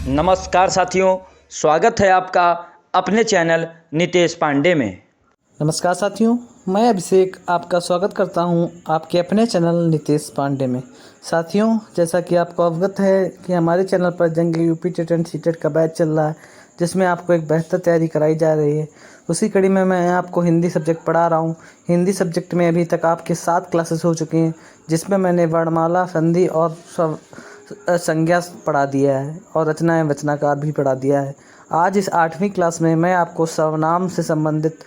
नमस्कार साथियों, स्वागत है आपका अपने चैनल नितेश पांडे में। नमस्कार साथियों, मैं अभिषेक आपका स्वागत करता हूं आपके अपने चैनल नितेश पांडे में। साथियों, जैसा कि आपको अवगत है कि हमारे चैनल पर जंग यूपी टेट एंड सीटेट का बैच चल रहा है, जिसमें आपको एक बेहतर तैयारी कराई जा रही है। उसी कड़ी में मैं आपको हिंदी सब्जेक्ट पढ़ा रहा हूं। हिंदी सब्जेक्ट में अभी तक आपके 7 क्लासेस हो चुकी हैं, जिसमें मैंने वर्णमाला, संधि और संज्ञा पढ़ा दिया है और रचना एवं वचनाकार भी पढ़ा दिया है। आज इस 8वीं क्लास में मैं आपको सर्वनाम से संबंधित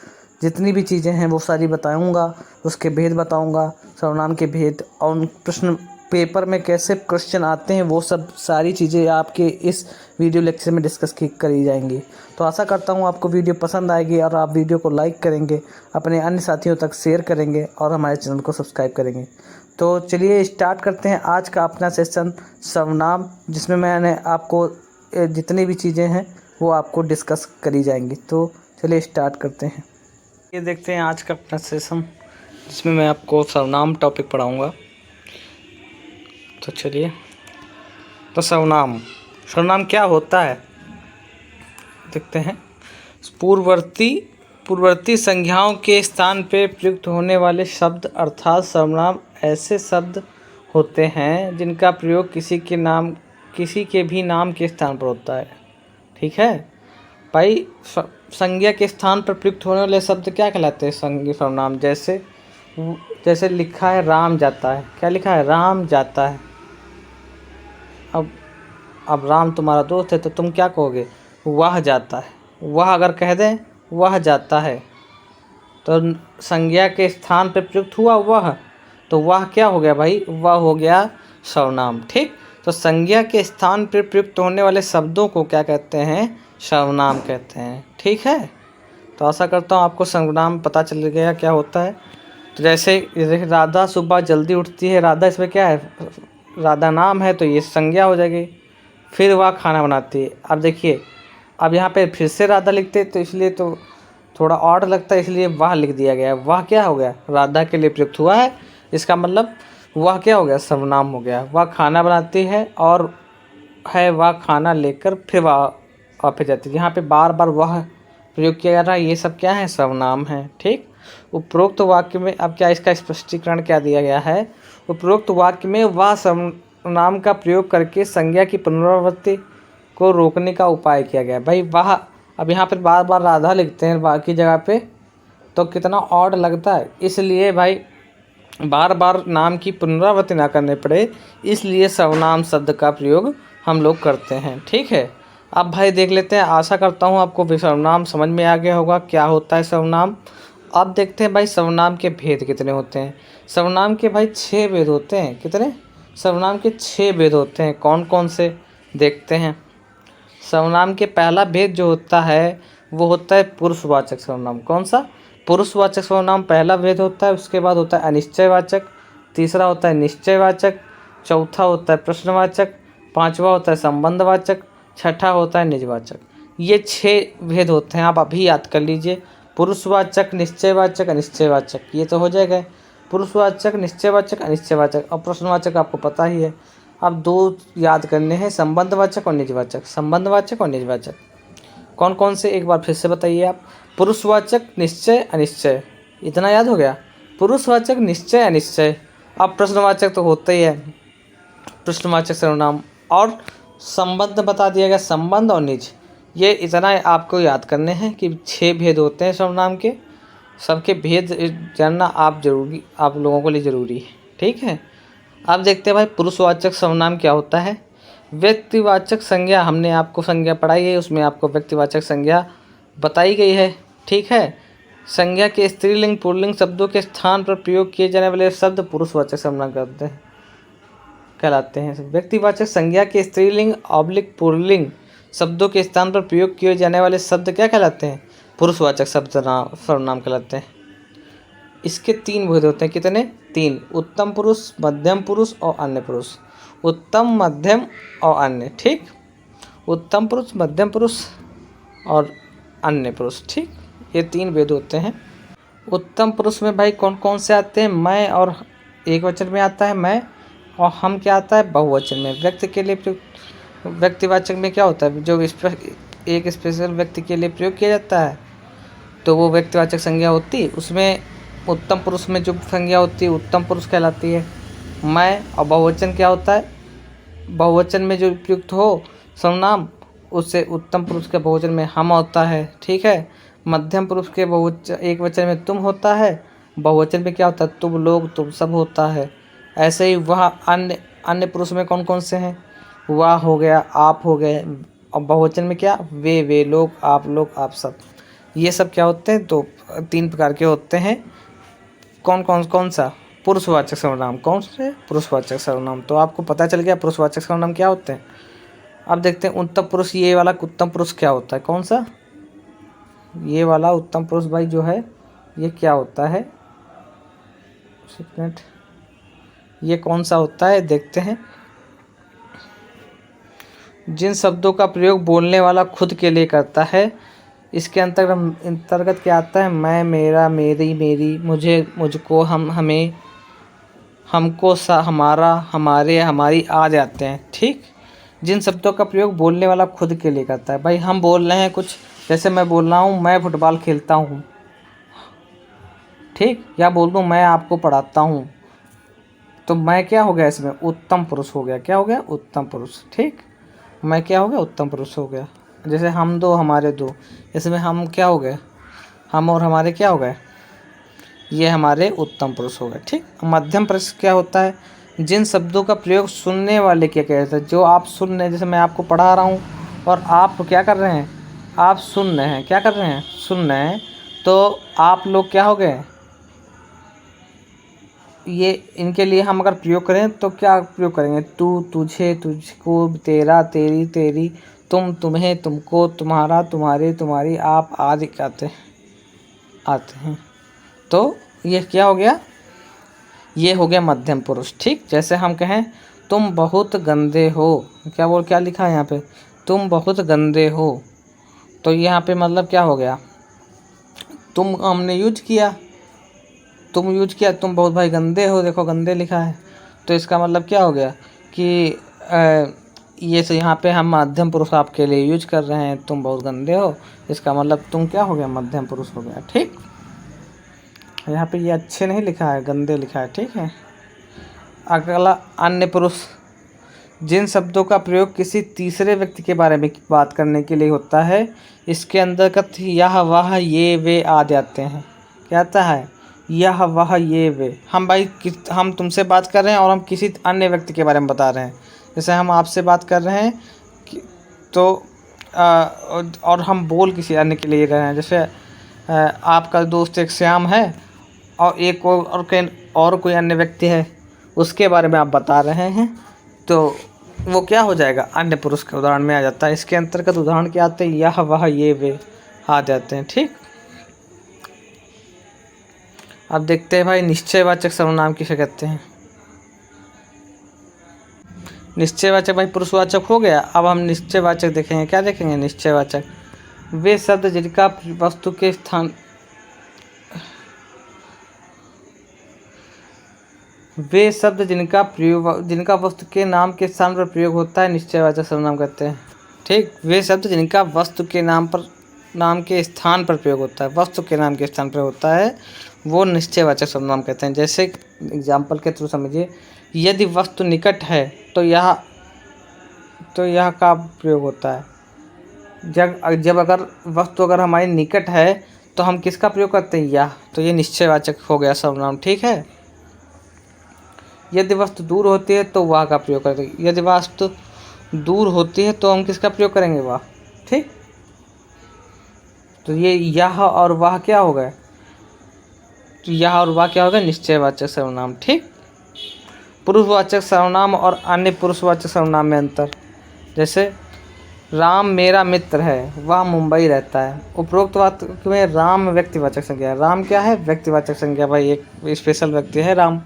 जितनी भी चीज़ें हैं वो सारी बताऊंगा, उसके भेद बताऊंगा, सर्वनाम के भेद और उन प्रश्न पेपर में कैसे क्वेश्चन आते हैं वो सब सारी चीज़ें आपके इस वीडियो लेक्चर में डिस्कस करी जाएंगी। तो आशा करता हूँ आपको वीडियो पसंद आएगी और आप वीडियो को लाइक करेंगे, अपने अन्य साथियों तक शेयर करेंगे और हमारे चैनल को सब्सक्राइब करेंगे। तो चलिए स्टार्ट करते हैं आज का अपना सेशन सर्वनाम, जिसमें मैंने आपको जितनी भी चीज़ें हैं वो आपको डिस्कस करी जाएंगी। तो चलिए स्टार्ट करते हैं। ये देखते हैं आज का अपना सेशन, जिसमें मैं आपको सर्वनाम टॉपिक पढ़ाऊँगा। तो चलिए, तो सर्वनाम क्या होता है देखते हैं। पूर्ववर्ती संज्ञाओं के स्थान पर प्रयुक्त होने वाले शब्द अर्थात सर्वनाम ऐसे शब्द होते हैं जिनका प्रयोग किसी के भी नाम के स्थान पर होता है। ठीक है भाई, संज्ञा के स्थान पर प्रयुक्त होने वाले शब्द क्या कहलाते हैं? संज्ञा सर्वनाम। जैसे लिखा है राम जाता है, क्या लिखा है? राम जाता है। अब राम तुम्हारा दोस्त है तो तुम क्या कहोगे? वह जाता है। वह अगर कह दें वह जाता है तो संज्ञा के स्थान पर प्रयुक्त हुआ वह, तो वह क्या हो गया भाई? वह हो गया सर्वनाम। ठीक, तो संज्ञा के स्थान पर प्रयुक्त होने वाले शब्दों को क्या कहते हैं? सर्वनाम कहते हैं। ठीक है, तो आशा करता हूँ आपको सर्वनाम पता चल गया क्या होता है। तो जैसे राधा सुबह जल्दी उठती है, राधा इसमें क्या है? राधा नाम है तो ये संज्ञा हो जाएगी। फिर वह खाना बनाती है। अब देखिए, अब यहाँ पे फिर से राधा लिखते तो इसलिए तो थोड़ा ऑड लगता है, इसलिए वह लिख दिया गया। वह क्या हो गया? राधा के लिए प्रयुक्त हुआ है, इसका मतलब वह क्या हो गया? सर्वनाम हो गया। वह खाना बनाती है और है वह खाना लेकर फिर वह वापस जाती है। यहाँ पे बार बार वह प्रयोग किया जा रहा है, ये सब क्या है? सर्वनाम है। ठीक, उपरोक्त वाक्य में अब क्या इसका स्पष्टीकरण क्या दिया गया है? उपरोक्त वाक्य में वह सर्वनाम का प्रयोग करके संज्ञा की पुनरावृत्ति को रोकने का उपाय किया गया। भाई वह, अब यहाँ पर बार बार राधा लिखते हैं बाकी जगह पे, तो कितना ऑड लगता है। इसलिए भाई बार बार नाम की पुनरावृत्ति ना करने पड़े, इसलिए सर्वनाम शब्द का प्रयोग हम लोग करते हैं। ठीक है, अब भाई देख लेते हैं। आशा करता हूँ आपको सर्वनाम समझ में आ गया होगा क्या होता है सर्वनाम। अब देखते हैं भाई सर्वनाम के भेद कितने होते हैं। सर्वनाम के भाई 6 भेद होते हैं। कितने? सर्वनाम के 6 भेद होते हैं। कौन कौन से देखते हैं। सर्वनाम के पहला भेद जो होता है वो होता है पुरुषवाचक सर्वनाम। कौन सा? पुरुषवाचक सर्वनाम पहला भेद होता है। उसके बाद होता है अनिश्चयवाचक, तीसरा होता है निश्चयवाचक, चौथा होता है प्रश्नवाचक, पांचवा होता है संबंधवाचक, छठा होता है निजवाचक। ये 6 भेद होते हैं, आप अभी याद कर लीजिए। पुरुषवाचक, निश्चयवाचक, अनिश्चयवाचक, ये तो हो जाएगा। पुरुषवाचक, निश्चयवाचक, अनिश्चयवाचक और प्रश्नवाचक आपको पता ही है। अब 2 याद करने हैं, संबंधवाचक और निजवाचक। संबंधवाचक और निजवाचक कौन कौन से, एक बार फिर से बताइए आप। पुरुषवाचक, निश्चय, अनिश्चय, इतना याद हो गया। पुरुषवाचक, निश्चय, अनिश्चय। अब प्रश्नवाचक तो होता ही है, प्रश्नवाचक सर्वनाम। और संबंध बता दिया गया, संबंध और निज। ये इतना आपको याद करने हैं कि 6 भेद होते हैं सर्वनाम के। सबके भेद जानना आप लोगों के लिए ज़रूरी है। ठीक है, अब देखते हैं भाई पुरुषवाचक सर्वनाम क्या होता है। व्यक्तिवाचक संज्ञा, हमने आपको संज्ञा पढ़ाई है, उसमें आपको व्यक्तिवाचक संज्ञा बताई गई है। ठीक है, संज्ञा के स्त्रीलिंग पुल्लिंग शब्दों के स्थान पर प्रयोग किए जाने वाले शब्द पुरुषवाचक सर्वनाम कहलाते हैं। व्यक्तिवाचक संज्ञा के स्त्रीलिंग ऑब्लिक पुल्लिंग शब्दों के स्थान पर प्रयोग किए जाने वाले शब्द क्या कहलाते हैं? पुरुषवाचक सर्वनाम कहलाते हैं। इसके 3 भेद होते हैं। कितने? 3। उत्तम पुरुष, मध्यम पुरुष और अन्य पुरुष। उत्तम, मध्यम और अन्य। ठीक, उत्तम पुरुष, मध्यम पुरुष और अन्य पुरुष। ठीक, ये 3 भेद होते हैं। उत्तम पुरुष में भाई कौन कौन से आते हैं? मैं, और एक वचन में आता है मैं, और हम क्या आता है? बहुवचन में। व्यक्ति के लिए व्यक्तिवाचक में क्या होता है, जो एक स्पेशल व्यक्ति के लिए प्रयोग किया जाता है तो वो व्यक्तिवाचक संज्ञा होती है। उसमें उत्तम पुरुष में जो संज्ञा होती है उत्तम पुरुष कहलाती है। मैं और बहुवचन क्या होता है, बहुवचन में जो प्रयुक्त हो सर्वनाम उससे उत्तम पुरुष के बहुवचन में हम होता है, ठीक है। मध्यम पुरुष के बहुवचन एक वचन में तुम होता है, बहुवचन में क्या होता है, तुम लोग तुम सब होता है। ऐसे ही वह अन्य पुरुष में कौन कौन से हैं, वह हो गया, आप हो गए, और बहुवचन में क्या, वे लोग, आप सब। ये सब क्या होते हैं, तो 3 प्रकार के होते हैं। कौन सा, पुरुषवाचक सर्वनाम। कौन से, पुरुषवाचक सर्वनाम। तो आपको पता चल गया पुरुषवाचक सर्वनाम क्या होते हैं। अब देखते हैं उत्तम पुरुष, ये वाला उत्तम पुरुष क्या होता है, कौन सा, ये वाला उत्तम पुरुष भाई जो है ये क्या होता है, सेकंड, ये कौन सा होता है, देखते हैं। जिन शब्दों का प्रयोग बोलने वाला खुद के लिए करता है, इसके अंतर्गत क्या आता है, मैं, मेरा, मेरी, मेरी, मुझे, मुझको, हम, हमें, हमको, सा, हमारा, हमारे, हमारी आ जाते हैं, ठीक। जिन शब्दों का प्रयोग बोलने वाला खुद के लिए करता है, भाई हम बोल रहे हैं कुछ, जैसे मैं बोल रहा हूँ मैं फुटबॉल खेलता हूँ, ठीक, या बोल दूँ मैं आपको पढ़ाता हूँ, तो मैं क्या हो गया, इसमें उत्तम पुरुष हो गया, क्या हो गया, उत्तम पुरुष, ठीक। मैं क्या हो गया, उत्तम पुरुष हो गया। जैसे हम दो हमारे दो, इसमें हम क्या हो गए, हम और हमारे क्या हो गए, ये हमारे उत्तम पुरुष हो गए, ठीक। मध्यम पुरुष क्या होता है, जिन शब्दों का प्रयोग सुनने वाले क्या कहते हैं, जो आप सुन रहे हैं, जैसे मैं आपको पढ़ा रहा हूँ और आप क्या कर रहे हैं, आप सुन रहे हैं, क्या कर रहे हैं, सुन रहे हैं, तो आप लोग क्या हो गए, ये इनके लिए हम अगर प्रयोग करें तो क्या प्रयोग करेंगे, तू, तुझे, तुझको, तेरा, तेरी, तेरी, तुम, तुम्हें, तुमको, तुम्हारा, तुम्हारे, तुम्हारी, आप आदि आते हैं। तो ये क्या हो गया, ये हो गया मध्यम पुरुष, ठीक। जैसे हम कहें तुम बहुत गंदे हो, क्या लिखा है यहाँ पे, तुम बहुत गंदे हो, तो यहाँ पे मतलब क्या हो गया, तुम हमने यूज किया, तुम बहुत भाई गंदे हो, देखो गंदे लिखा है, तो इसका मतलब क्या हो गया कि ये से यहाँ पे हम मध्यम पुरुष आपके लिए यूज कर रहे हैं, तुम बहुत गंदे हो, इसका मतलब तुम क्या हो गया, मध्यम पुरुष हो गया, ठीक। यहाँ पे ये अच्छे नहीं लिखा है, गंदे लिखा है, ठीक है। अगला अन्य पुरुष, जिन शब्दों का प्रयोग किसी तीसरे व्यक्ति के बारे में बात करने के लिए होता है, इसके अंतर्गत यह वह ये वे आ जाते हैं। क्या आता है, यह वह ये वे। हम तुमसे बात कर रहे हैं और हम किसी अन्य व्यक्ति के बारे में बता रहे हैं, जैसे हम आपसे बात कर रहे हैं तो और हम बोल किसी अन्य के लिए रहे हैं, जैसे आपका दोस्त एक श्याम है और कोई अन्य व्यक्ति है, उसके बारे में आप बता रहे हैं, तो वो क्या हो जाएगा, अन्य पुरुष के उदाहरण में आ जाता है। इसके अंतर्गत उदाहरण क्या आते हैं, यह वह ये वे आ जाते हैं, ठीक। अब देखते हैं भाई निश्चयवाचक सर्वनाम किसे कहते हैं। निश्चयवाचक भाई पुरुषवाचक हो गया। अब हम निश्चयवाचक देखेंगे, क्या देखेंगे, निश्चयवाचक वे शब्द जिनका वस्तु के स्थान वे शब्द जिनका वस्तु के नाम के स्थान पर प्रयोग होता है, निश्चयवाचक सर्वनाम कहते हैं, ठीक। वे शब्द जिनका वस्तु के नाम के स्थान पर प्रयोग होता है, वस्तु के नाम के स्थान पर होता है, वो निश्चयवाचक सर्वनाम कहते हैं। जैसे एग्जाम्पल के थ्रू समझिए, यदि वस्तु निकट है तो यह का प्रयोग होता है। जब अगर वस्तु अगर हमारी निकट है तो हम किसका प्रयोग करते हैं, यह, तो ये निश्चयवाचक हो गया सर्वनाम, ठीक है। यदि वस्तु दूर होती है तो वह का प्रयोग करते हैं, यदि वस्तु दूर होती है तो हम किसका प्रयोग करेंगे, वह, ठीक। तो ये यह और वह क्या हो गए, तो यह और वह क्या हो गया, निश्चयवाचक सर्वनाम, ठीक। पुरुषवाचक सर्वनाम और अन्य पुरुषवाचक सर्वनाम में अंतर, जैसे राम मेरा मित्र है, वह मुंबई रहता है। उपरोक्त वाक्य में राम व्यक्तिवाचक संज्ञा है, राम क्या है, व्यक्तिवाचक संज्ञा, भाई एक स्पेशल व्यक्ति है राम,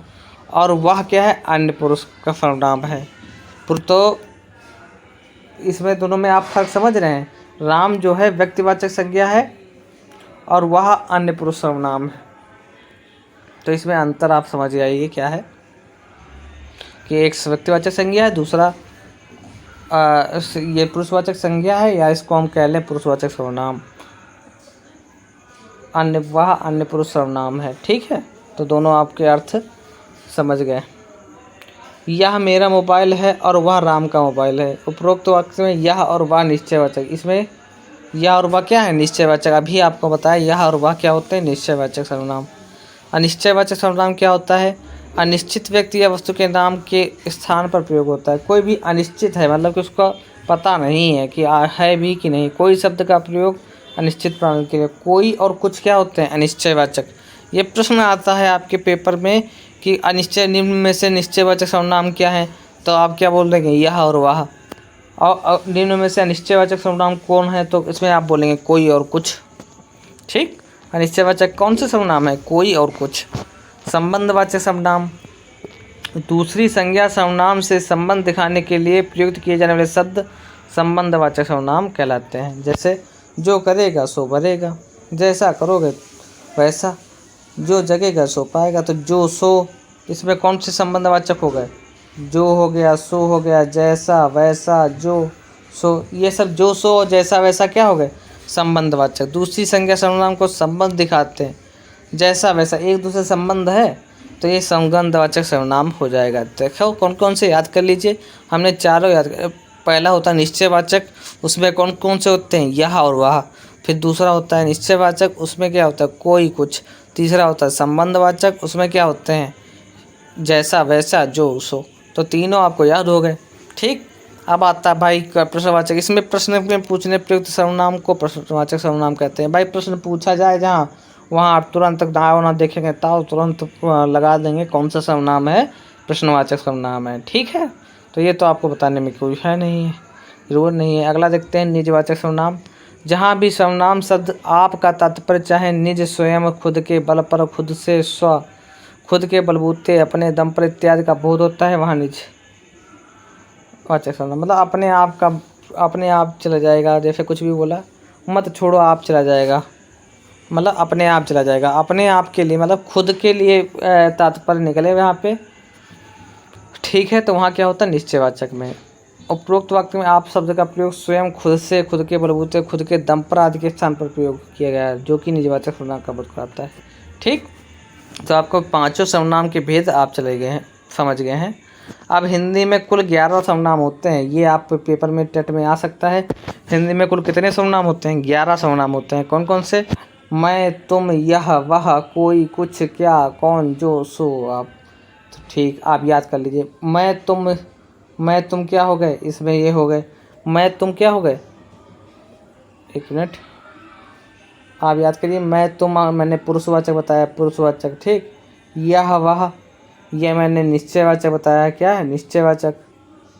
और वह क्या है, अन्य पुरुष का सर्वनाम है। तो इसमें दोनों में आप फर्क समझ रहे हैं, राम जो है व्यक्तिवाचक संज्ञा है और वह अन्य पुरुष सर्वनाम है, तो इसमें अंतर आप समझ आइए क्या है, कि एक व्यक्तिवाचक संज्ञा है, दूसरा ये पुरुषवाचक संज्ञा है या इसको हम कह लें पुरुषवाचक सर्वनाम। अन्य वह अन्य पुरुष सर्वनाम है। ठीक है, तो दोनों आपके अर्थ समझ गए। यह मेरा मोबाइल है और वह राम का मोबाइल है। उपरोक्त वाक्य में यह और वह निश्चयवाचक, इसमें यह और वह क्या है? निश्चयवाचक। अभी आपको बताया यह और वह क्या होते हैं? निश्चयवाचक सर्वनाम। अनिश्चयवाचक सर्वनाम क्या होता है? अनिश्चित व्यक्ति या वस्तु के नाम के स्थान पर प्रयोग होता है। कोई भी अनिश्चित है, मतलब कि उसका पता नहीं है कि है भी कि नहीं। कोई शब्द का प्रयोग अनिश्चित प्राणी के लिए। कोई और कुछ क्या होते हैं? अनिश्चयवाचक। ये प्रश्न आता है आपके पेपर में कि अनिश्चय निम्न में से निश्चयवाचक सर्वनाम क्या है, तो आप क्या बोल देंगे? यह और वह। और निम्न में से अनिश्चयवाचक सर्वनाम कौन है, तो इसमें आप बोलेंगे कोई और कुछ। ठीक, अनिश्चयवाचक कौन से सर्वनाम है? कोई और कुछ। संबंधवाचक सर्वनाम दूसरी संज्ञा सर्वनाम से संबंध दिखाने के लिए प्रयुक्त किए जाने वाले शब्द संबंधवाचक सर्वनाम कहलाते हैं। जैसे जो करेगा सो भरेगा, जैसा करोगे वैसा, जो जगेगा सो पाएगा। तो जो सो इसमें कौन से संबंधवाचक हो गए? जो हो गया, सो हो गया, जैसा वैसा, जो सो, ये सब जो सो जैसा वैसा क्या हो गए? संबंधवाचक। दूसरी संज्ञा सर्वनाम को संबंध दिखाते हैं। जैसा वैसा एक दूसरे संबंध है, तो ये संबंधवाचक सर्वनाम हो जाएगा। देखो कौन कौन से याद कर लीजिए, हमने चारों याद कर। पहला होता है निश्चयवाचक, उसमें कौन कौन से होते हैं? यह और वह। फिर दूसरा होता है निश्चयवाचक, उसमें क्या होता है? कोई कुछ। तीसरा होता है संबंधवाचक, उसमें क्या होते हैं? जैसा वैसा, जो सो। तो तीनों आपको याद हो गए। ठीक, अब आता है भाई प्रश्नवाचक। इसमें प्रश्न में पूछने प्रयुक्त सर्वनाम को प्रश्नवाचक सर्वनाम कहते हैं। भाई प्रश्न पूछा जाए जहाँ, वहाँ आप तुरंत दाव ना देखेंगे ताव तुरंत लगा देंगे कौन सा सर्वनाम है, प्रश्नवाचक सर्वनाम है। ठीक है, तो ये तो आपको बताने में कोई है नहीं है, जरूरत नहीं है। अगला देखते हैं निजवाचक सर्वनाम। जहाँ भी सर्वनाम शब्द आप का तात्पर्य चाहे निज, स्वयं, खुद के बल पर, खुद से, स्व, खुद के बलबूते, अपने दम पर इत्यादि का बोध होता है, वहाँ निज वाचक सर्वनाम। मतलब अपने आप का, अपने आप चला जाएगा। जैसे कुछ भी बोला, मत छोड़ो आप चला जाएगा, मतलब अपने आप चला जाएगा। अपने आप के लिए मतलब खुद के लिए तात्पर्य निकले वहाँ पे। ठीक है, तो वहाँ क्या होता है? निश्चयवाचक में। उपरोक्त वाक्य में आप शब्द का प्रयोग स्वयं, खुद से, खुद के बलबूते, खुद के दम पर आदि के स्थान पर प्रयोग किया गया है, जो कि निजवाचक सर्वनाम का बोध कराता है। ठीक, तो आपको पांचों सर्वनाम के भेद आप चले गए हैं, समझ गए हैं। अब हिंदी में कुल 11 सर्वनाम होते हैं। ये आप पेपर में टेट में आ सकता है। हिंदी में कुल कितने सर्वनाम होते हैं? 11 सर्वनाम होते हैं। कौन कौन से? मैं, तुम, यह, वह, कोई, कुछ, क्या, कौन, जो, सो, आप। तो ठीक, आप याद कर लीजिए। मैं तुम क्या हो गए? इसमें ये हो गए मैं तुम क्या हो गए? एक मिनट, आप याद करिए। मैं तुम मैंने पुरुषवाचक बताया, पुरुषवाचक। ठीक, यह वह, यह मैंने निश्चयवाचक बताया। क्या है? निश्चयवाचक,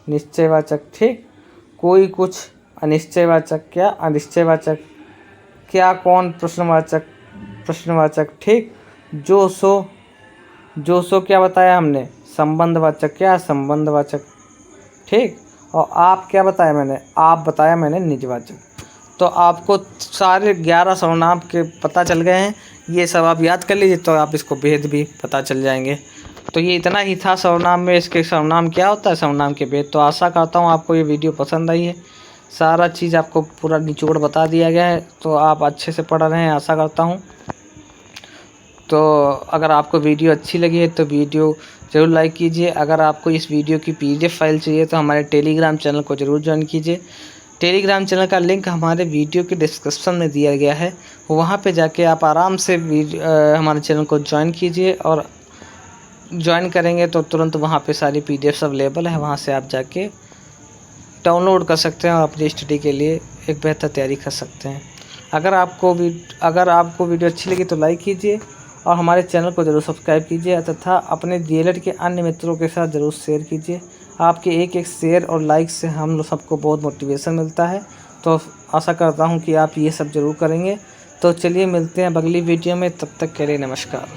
निश्चयवाचक। ठीक, कोई कुछ अनिश्चयवाचक। क्या? अनिश्चयवाचक। क्या, कौन, प्रश्नवाचक, प्रश्नवाचक। ठीक, जो सो क्या बताया हमने? संबंधवाचक। क्या? संबंधवाचक। ठीक, और आप क्या बताया मैंने? आप बताया मैंने निजवाचक। तो आपको सारे 11 सर्वनाम के पता चल गए हैं। ये सब आप याद कर लीजिए, तो आप इसको भेद भी पता चल जाएंगे। तो ये इतना ही था सर्वनाम में। इसके सर्वनाम क्या होता है, सर्वनाम के भेद। तो आशा करता हूँ आपको ये वीडियो पसंद आई है। सारा चीज़ आपको पूरा निचोड़ बता दिया गया है, तो आप अच्छे से पढ़ रहे हैं, आशा करता हूँ। तो अगर आपको वीडियो अच्छी लगी है तो वीडियो ज़रूर लाइक कीजिए। अगर आपको इस वीडियो की PDF फाइल चाहिए तो हमारे टेलीग्राम चैनल को ज़रूर ज्वाइन कीजिए। टेलीग्राम चैनल का लिंक हमारे वीडियो के डिस्क्रिप्शन में दिया गया है। वहाँ पे जाके आप आराम से हमारे चैनल को ज्वाइन कीजिए, और ज्वाइन करेंगे तो तुरंत वहाँ पे सारी PDFs अवेलेबल है। वहाँ से आप जाके डाउनलोड कर सकते हैं और अपनी स्टडी के लिए एक बेहतर तैयारी कर सकते हैं। अगर आपको वीडियो अच्छी लगी तो लाइक कीजिए, और हमारे चैनल को ज़रूर सब्सक्राइब कीजिए, तथा अपने DLED के अन्य मित्रों के साथ ज़रूर शेयर कीजिए। आपके एक शेयर और लाइक से हम लोग सबको बहुत मोटिवेशन मिलता है। तो आशा करता हूँ कि आप ये सब ज़रूर करेंगे। तो चलिए मिलते हैं अगली वीडियो में, तब तक के लिए नमस्कार।